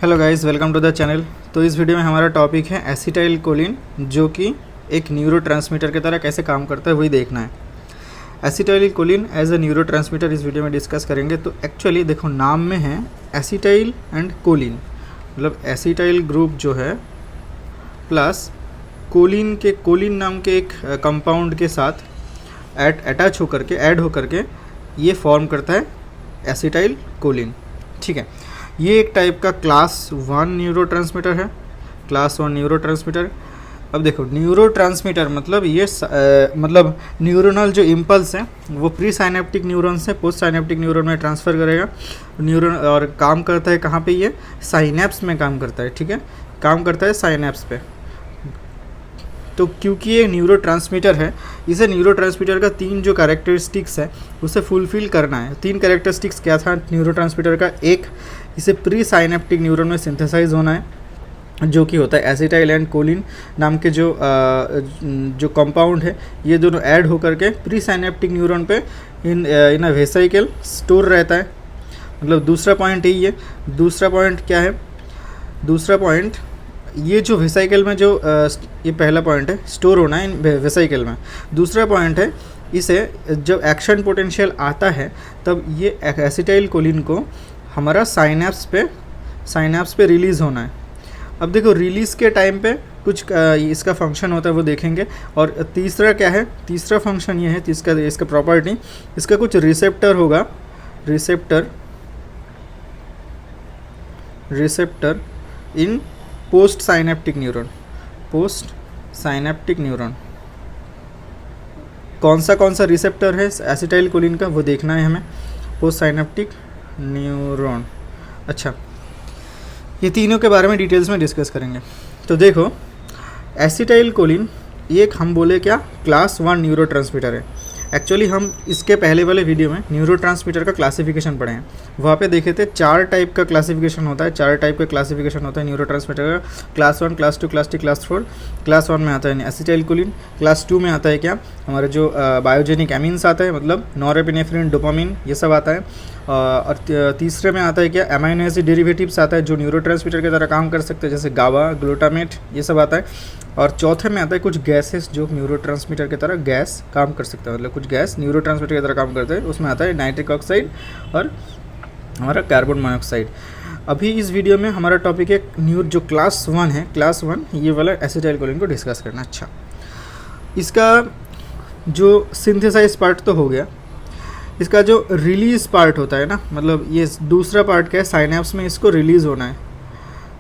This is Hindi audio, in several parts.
Hello guys, welcome to the channel. तो इस वीडियो में हमारा टॉपिक है एसिटाइल कोलिन, जो कि एक न्यूरोट्रांसमीटर की तरह कैसे काम करता है वही देखना है। Acetyl choline as a neurotransmitter इस वीडियो में डिस्कस करेंगे। तो एक्चुअली देखो, नाम में है एसिटाइल एंड कोलिन, मतलब एसिटाइल ग्रुप जो है प्लस कोलिन नाम के एक कंपाउंड के साथ ऐड होकर के ये फॉर्म करता है एसिटाइल कोलिन। ठीक है, ये एक टाइप का क्लास 1 न्यूरोट्रांसमीटर है। Class 1 neurotransmitter. अब देखो, न्यूरोट्रांसमीटर मतलब ये मतलब न्यूरोनल जो इम्पल्स हैं वो प्री साइनेप्टिक न्यूरॉन से पोस्ट साइनेप्टिक न्यूरॉन में ट्रांसफ़र करेगा न्यूरॉन, और काम करता है कहाँ पे? ये साइनेप्स में काम करता है। ठीक है, काम करता है साइनेप्स पे। तो क्योंकि ये न्यूरोट्रांसमीटर है, इसे न्यूरोट्रांसमीटर का 3 जो कैरेक्टरिस्टिक्स है उसे फुलफ़िल करना है। 3 कैरेक्टरिस्टिक्स क्या था न्यूरोट्रांसमीटर का? एक, इसे प्री साइनेप्टिक न्यूरॉन में सिंथेसाइज होना है, जो कि होता है एसिटाइल एंड कोलिन नाम के जो कंपाउंड है, ये दोनों ऐड होकर के प्री साइनेप्टिक न्यूरॉन पे इन अ वेसिकल स्टोर रहता है। मतलब दूसरा पॉइंट यही है। दूसरा पॉइंट क्या है? दूसरा पॉइंट, ये जो वेसिकल में जो ये पहला पॉइंट है, स्टोर होना है इन वेसिकल में। दूसरा पॉइंट है, इसे जब एक्शन पोटेंशियल आता है तब ये एसिटाइल कोलिन को हमारा साइनेप्स पे रिलीज़ होना है। अब देखो, रिलीज़ के टाइम पे कुछ इसका फंक्शन होता है, वो देखेंगे। और तीसरा क्या है? तीसरा फंक्शन ये है, इसका प्रॉपर्टी, इसका कुछ रिसेप्टर होगा। Receptor in post synaptic neuron. कौन सा रिसेप्टर है एसिटाइल कोलिन का, वो देखना है हमें। Post synaptic neuron. अच्छा, ये तीनों के बारे में डिटेल्स में डिस्कस करेंगे। तो देखो, एसिटाइल कोलिन ये एक हम बोले क्या, क्लास 1 न्यूरोट्रांसमीटर है। एक्चुअली हम इसके पहले वाले वीडियो में न्यूरोट्रांसमीटर का क्लासिफिकेशन पढ़े हैं। वहाँ पे देखे थे 4 टाइप का क्लासिफिकेशन होता है। 4 टाइप का क्लासिफिकेशन होता है न्यूरोट्रांसमीटर का। Class 1, class 2, class 3, class 4। Class 1 में आता है एसिटाइल कोलिन। क्लास 2 में आता है क्या, हमारे जो बायोजेनिक एमीन्स आता है, मतलब नॉरएपिनेफ्रिन, डोपामिन, ये सब आता है। और तीसरे में आता है क्या, अमाइनो एसिड डेरिवेटिव्स आता है जो न्यूरोट्रांसमीटर की तरह काम कर सकते हैं, जैसे गाबा, ग्लूटामेट, ये सब आता है। और चौथे में आता है कुछ गैसेस जो न्यूरोट्रांसमीटर की तरह गैस काम कर सकते हैं, मतलब कुछ गैस न्यूरोट्रांसमीटर की तरह काम करते हैं। उसमें आता है नाइट्रिक ऑक्साइड और हमारा कार्बन मोनोऑक्साइड। अभी इस वीडियो में हमारा टॉपिक है जो क्लास 1 है, क्लास 1 ये वाला एसिटाइल कोलिन को डिस्कस करना। अच्छा, इसका जो सिंथेसाइज पार्ट तो हो गया, इसका जो रिलीज़ पार्ट होता है ना, मतलब ये दूसरा पार्ट क्या है, साइनेप्स में इसको रिलीज़ होना है।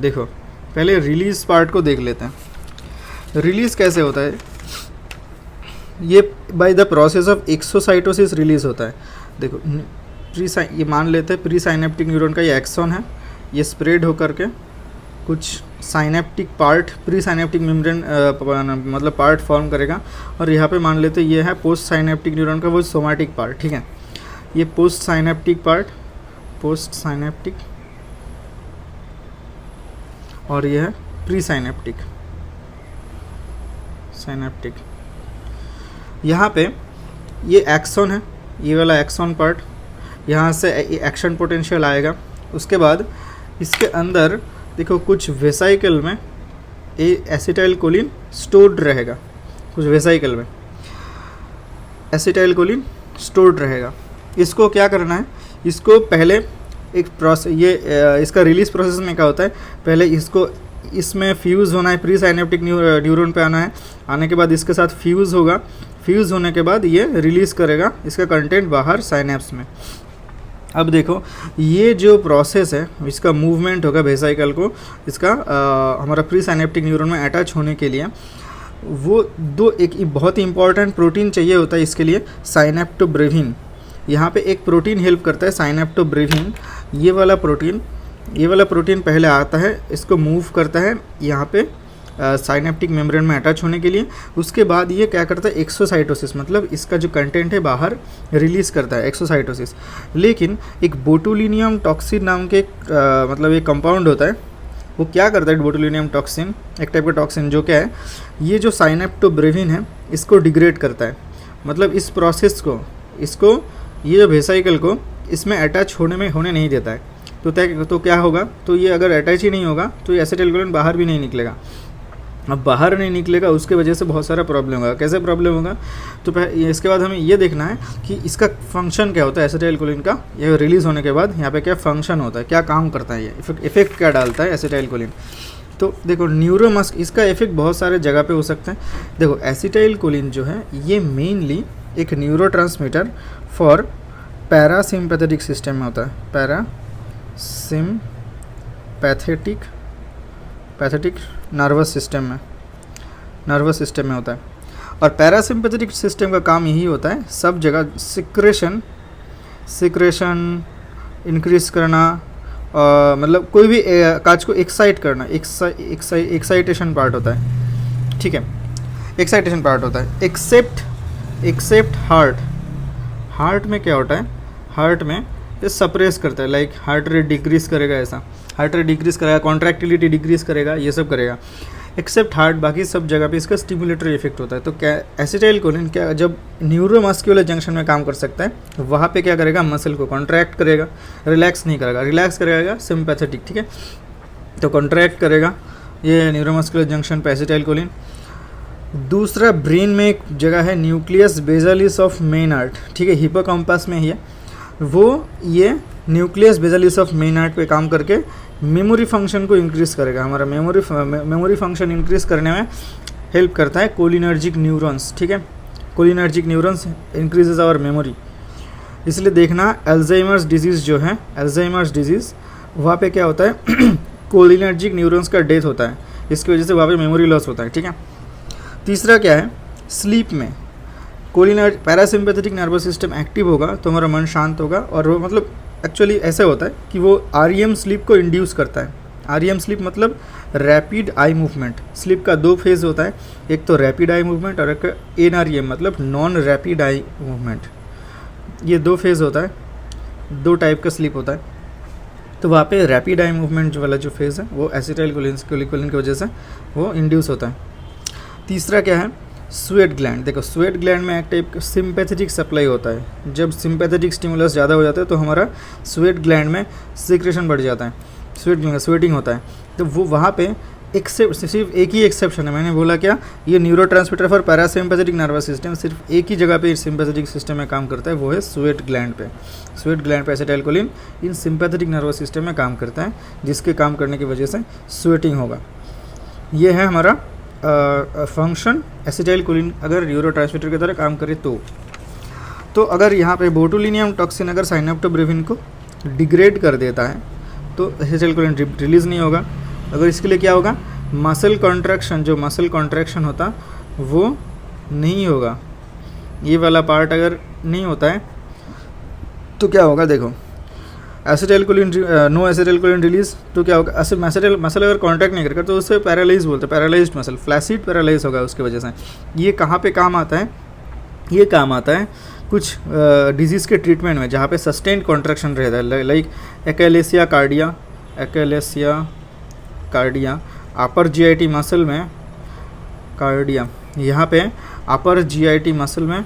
देखो, पहले रिलीज़ पार्ट को देख लेते हैं। रिलीज़ कैसे होता है? ये by the process of exocytosis release होता है। देखो, ये मान लेते हैं प्री साइनेप्टिक न्यूरॉन का ये एक्सॉन है, ये स्प्रेड होकर के कुछ synaptic part, pre synaptic membrane मतलब पार्ट फॉर्म करेगा। और यहाँ पे मान लेते हैं ये है पोस्ट साइनेप्टिक न्यूरॉन का वो सोमैटिक पार्ट। ठीक है, ये पोस्ट साइनेप्टिक और ये है प्री साइनेप्टिक। यहाँ पे ये एक्सॉन है, ये वाला एक्सॉन पार्ट, यहाँ से एक्शन पोटेंशियल आएगा। उसके बाद इसके अंदर देखो कुछ वेसिकल में एसिटाइल कोलिन स्टोर्ड रहेगा। कुछ वेसिकल में एसिटाइल कोलिन स्टोर्ड रहेगा। इसको क्या करना है? इसको पहले एक प्रोसेस, इसका रिलीज प्रोसेस में क्या होता है, पहले इसको इसमें फ्यूज़ होना है, प्री साइनेप्टिक न्यूरॉन पे आना है। आने के बाद इसके साथ फ्यूज़ होगा। फ्यूज़ होने के बाद ये रिलीज़ करेगा इसका कंटेंट बाहर साइनेप्स में। अब देखो, ये जो प्रोसेस है, इसका मूवमेंट होगा वेसिकल को, इसका हमारा प्री साइनेप्टिक न्यूरॉन में अटैच होने के लिए वो एक बहुत ही इंपॉर्टेंट प्रोटीन चाहिए होता है इसके लिए, साइनेप्टोब्रेविन। यहाँ पे एक प्रोटीन हेल्प करता है, साइनेप्टोब्रेविन। ये वाला प्रोटीन पहले आता है, इसको मूव करता है यहाँ पे साइनेप्टिक मेम्ब्रेन में अटैच होने के लिए। उसके बाद ये क्या करता है, एक्सोसाइटोसिस, मतलब इसका जो कंटेंट है बाहर रिलीज़ करता है, एक्सोसाइटोसिस। लेकिन एक बोटुलिनियम टॉक्सिन नाम के मतलब एक कंपाउंड होता है, वो क्या करता है, बोटुलिनियम टॉक्सिन एक टाइप का टॉक्सिन, जो क्या है, ये जो साइनेप्टोब्रेविन है इसको डिग्रेड करता है। मतलब इस प्रोसेस को, ये जो वेसिकल को इसमें अटैच होने नहीं देता है। तो क्या होगा, तो ये अगर अटैच ही नहीं होगा तो ये एसिटाइलकोलिन बाहर भी नहीं निकलेगा। अब बाहर नहीं निकलेगा उसके वजह से बहुत सारा प्रॉब्लम होगा। कैसे प्रॉब्लम होगा, तो इसके बाद हमें ये देखना है कि इसका फंक्शन क्या होता है एसिटाइलकोलिन का, ये रिलीज़ होने के बाद यहाँ पे क्या फंक्शन होता है, क्या काम करता है, ये इफेक्ट क्या डालता है एसिटाइलकोलिन। तो देखो न्यूरोमस्कुलर, इसका इफेक्ट बहुत सारे जगह पे हो सकता है। देखो एसिटाइलकोलिन जो है ये मेनली एक न्यूरोट्रांसमीटर फॉर पैरासिम्पैथेटिक सिस्टम में होता है, पैथेटिक नर्वस सिस्टम में होता है। और पैरासिम्पैथेटिक सिस्टम का काम यही होता है सब जगह सिक्रेशन इंक्रीज करना, मतलब कोई भी काज को एक्साइट करना, एक्साइटेशन पार्ट होता है, ठीक है, एक्साइटेशन पार्ट होता है। एक्सेप्ट हार्ट में क्या होता है, हार्ट में ये सप्रेस करता है, लाइक हार्ट रेट डिक्रीज़ करेगा, ऐसा हार्ट रेट डिक्रीज़ करेगा, कॉन्ट्रैक्टिलिटी डिक्रीज़ करेगा, ये सब करेगा। एक्सेप्ट हार्ट, बाकी सब जगह पे इसका स्टिमुलेटरी इफेक्ट होता है। तो क्या एसिटाइलकोलिन क्या जब न्यूरोमस्कुलर जंक्शन में काम कर सकता है, वहाँ पे क्या करेगा, मसल को कॉन्ट्रैक्ट करेगा, रिलैक्स नहीं करेगा, रिलैक्स करेगा सिंपैथेटिक, ठीक है, तो कॉन्ट्रैक्ट करेगा ये न्यूरोमस्कुलर जंक्शन पे एसिटाइलकोलिन। दूसरा ब्रेन में एक जगह है न्यूक्लियस बेसालिस ऑफ मेनहार्ट, ठीक है, हिप्पोकैम्पस में ही है वो, ये न्यूक्लियस बेसालिस ऑफ मेनहार्ट पे काम करके मेमोरी फंक्शन को इंक्रीज़ करेगा। हमारा मेमोरी फंक्शन इंक्रीज़ करने में हेल्प करता है कोलिनर्जिक न्यूरॉन्स, ठीक है, cholinergic neurons increases our memory. इसलिए देखना अल्जाइमर्स डिजीज़ जो है, अल्जाइमर्स डिजीज़, वहाँ पे क्या होता है कोलिनर्जिक न्यूरॉन्स का डेथ होता है, इसकी वजह से वहाँ पे मेमोरी लॉस होता है, ठीक है। तीसरा क्या है, स्लीप में पैरासिम्पैथेटिक नर्वस सिस्टम एक्टिव होगा तो हमारा मन शांत होगा, और वो मतलब एक्चुअली ऐसे होता है कि वो REM स्लीप को इंड्यूस करता है। REM स्लीप मतलब रैपिड आई मूवमेंट। स्लीप का दो फेज़ होता है, एक तो रैपिड आई मूवमेंट और एक NREM मतलब नॉन रैपिड आई मूवमेंट। ये दो फेज़ होता है, दो टाइप का स्लीप होता है। तो वहाँ पे रैपिड आई मूवमेंट वाला जो फेज़ है वो एसिटाइलकोलिन की वजह से वो इंड्यूस होता है। तीसरा क्या है, स्वेट ग्लैंड। देखो स्वेट ग्लैंड में एक टाइप का सिंपैथेटिक सप्लाई होता है। जब सिंपैथेटिक स्टिमुलस ज़्यादा हो जाता है तो हमारा स्वेट ग्लैंड में सिक्रेशन बढ़ जाता है, स्वेटिंग होता है। तो वो वहाँ पे सिर्फ एक ही एक्सेप्शन है, मैंने बोला क्या, ये neurotransmitter for parasympathetic nervous system सिर्फ एक ही जगह पे सिंपैथेटिक सिस्टम में काम करता है, वो है स्वेट ग्लैंड पे। स्वेट ग्लैंड पे एसिटाइलकोलिन इन सिंपैथेटिक नर्वस सिस्टम में काम करता है, जिसके काम करने की वजह से स्वेटिंग होगा। ये है हमारा फंक्शन एसिटाइलकोलिन अगर न्यूरोट्रांसमीटर की तरह काम करे तो अगर यहाँ पे बोटुलिनियम टॉक्सिन अगर साइनेप्टोब्रेविन को डिग्रेड कर देता है तो एसिटाइलकोलिन रिलीज़ नहीं होगा। अगर इसके लिए क्या होगा, मसल कॉन्ट्रैक्शन, जो मसल कॉन्ट्रैक्शन होता वो नहीं होगा, ये वाला पार्ट अगर नहीं होता है तो क्या होगा, देखो एसिटाइलकोलिन नो एसिटाइलकोलिन रिलीज तो क्या होगा, मसल अगर कॉन्ट्रैक्ट नहीं करेगा तो उससे पैरालाइज बोलते हैं, पैरालाइज्ड मसल, फ्लैसिड पैरालाइज होगा उसकी वजह से। ये कहाँ पे काम आता है, ये काम आता है कुछ डिजीज़ के ट्रीटमेंट में जहाँ पे सस्टेन्ड कॉन्ट्रैक्शन रहता है, लाइक एक्लेसिया कार्डिया अपर GIT मसल में, कार्डिया यहाँ पे अपर GIT मसल में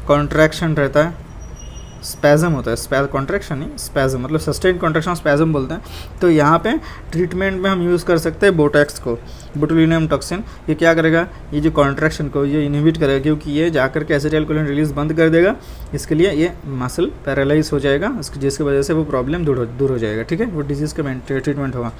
कॉन्ट्रैक्शन रहता है, स्पैज़म होता है, कॉन्ट्रैक्शन नहीं स्पैज़म, मतलब सस्टेन्ड कॉन्ट्रैक्शन स्पैज़म बोलते हैं। तो यहाँ पे ट्रीटमेंट में हम यूज़ कर सकते हैं बोटैक्स को, बोटुलिनियम टॉक्सिन। ये क्या करेगा, ये जो कॉन्ट्रैक्शन को ये इनहिबिट करेगा, क्योंकि ये जाकर के एसिटाइलकोलिन रिलीज़ बंद कर देगा, इसके लिए ये मसल पैरालाइज हो जाएगा, जिसकी वजह से वो प्रॉब्लम दूर हो जाएगा, ठीक है, वो डिजीज़ का ट्रीटमेंट होगा।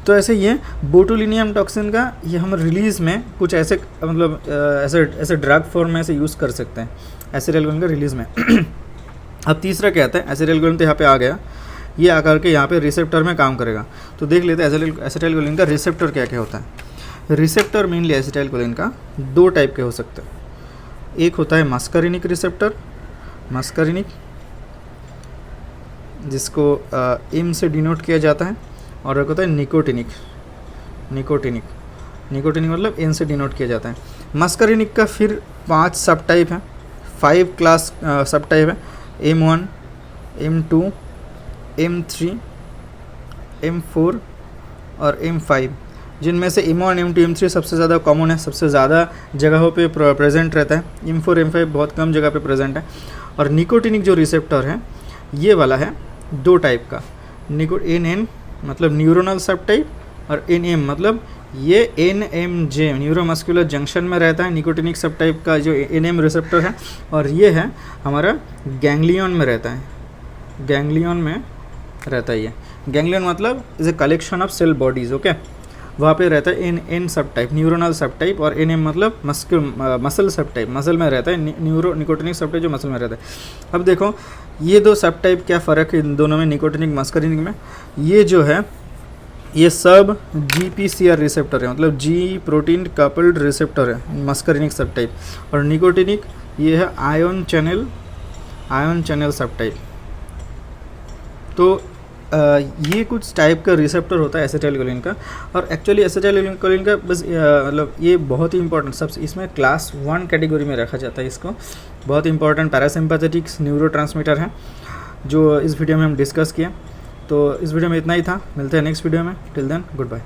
तो ऐसे ये बोटुलिनियम टॉक्सिन का ये हम रिलीज़ में कुछ ऐसे मतलब ऐसे ड्रग फॉर्म में ऐसे यूज़ कर सकते हैं एसिटाइलकोलिन का रिलीज़ में। अब तीसरा क्या आता है, एसिटाइलकोलिन तो यहाँ पे आ गया, ये आकर के यहाँ पे रिसेप्टर में काम करेगा। तो देख लेते हैं एसिटाइलकोलिन का रिसेप्टर क्या क्या होता है। रिसेप्टर मेनली एसिटाइलकोलिन का दो टाइप के हो सकते हैं। एक होता है मस्करिनिक रिसेप्टर, मस्करिनिक जिसको एम से डिनोट किया जाता है, और एक होता है निकोटिनिक मतलब एन से डिनोट किया जाता है। मस्करिनिक का फिर 5 सब टाइप है, 5 क्लास सब टाइप है, M1, M2, M3, M4 और M5, जिनमें से M1, M2, M3 सबसे ज़्यादा कॉमन है, सबसे ज़्यादा जगहों पे प्रेजेंट रहता है। M4, M5 बहुत कम जगह पे प्रेजेंट है। और निकोटिनिक जो रिसेप्टर है ये वाला है, दो टाइप का, NN मतलब न्यूरोनल सब टाइप, और NM मतलब ये NMJ न्यूरोमस्कुलर जंक्शन में रहता है निकोटिनिक सब टाइप का जो NM रिसेप्टर है, और ये है हमारा गैंग्लियन में रहता है, गैंग्लियन में रहता है। ये गैंग्लियन मतलब is a collection of cell bodies, okay, वहाँ पे रहता है N sub type neuronal sub type, और NM मतलब मसल सब टाइप, मसल में रहता है, न्यूरो निकोटिनिक सब टाइप जो मसल में रहता है। अब देखो ये दो सब टाइप क्या फ़र्क है इन दोनों में, निकोटिनिक मस्करिनिक में। ये जो है ये सब GPCR रिसेप्टर है, मतलब G प्रोटीन कपल्ड रिसेप्टर है मस्करिनिक सब टाइप, और निकोटिनिक ये है आयन चैनल सब टाइप। तो ये कुछ टाइप का रिसेप्टर होता है एसिटाइलकोलिन का, और एक्चुअली एसिटाइलकोलिन का बस मतलब ये बहुत ही इंपॉर्टेंट सब इसमें क्लास 1 कैटेगरी में रखा जाता है इसको, बहुत इंपॉर्टेंट पैरासिम्पैथेटिक न्यूरोट्रांसमीटर है जो इस वीडियो में हम डिस्कस किए। तो इस वीडियो में इतना ही था, मिलते हैं नेक्स्ट वीडियो में, टिल देन गुड बाय।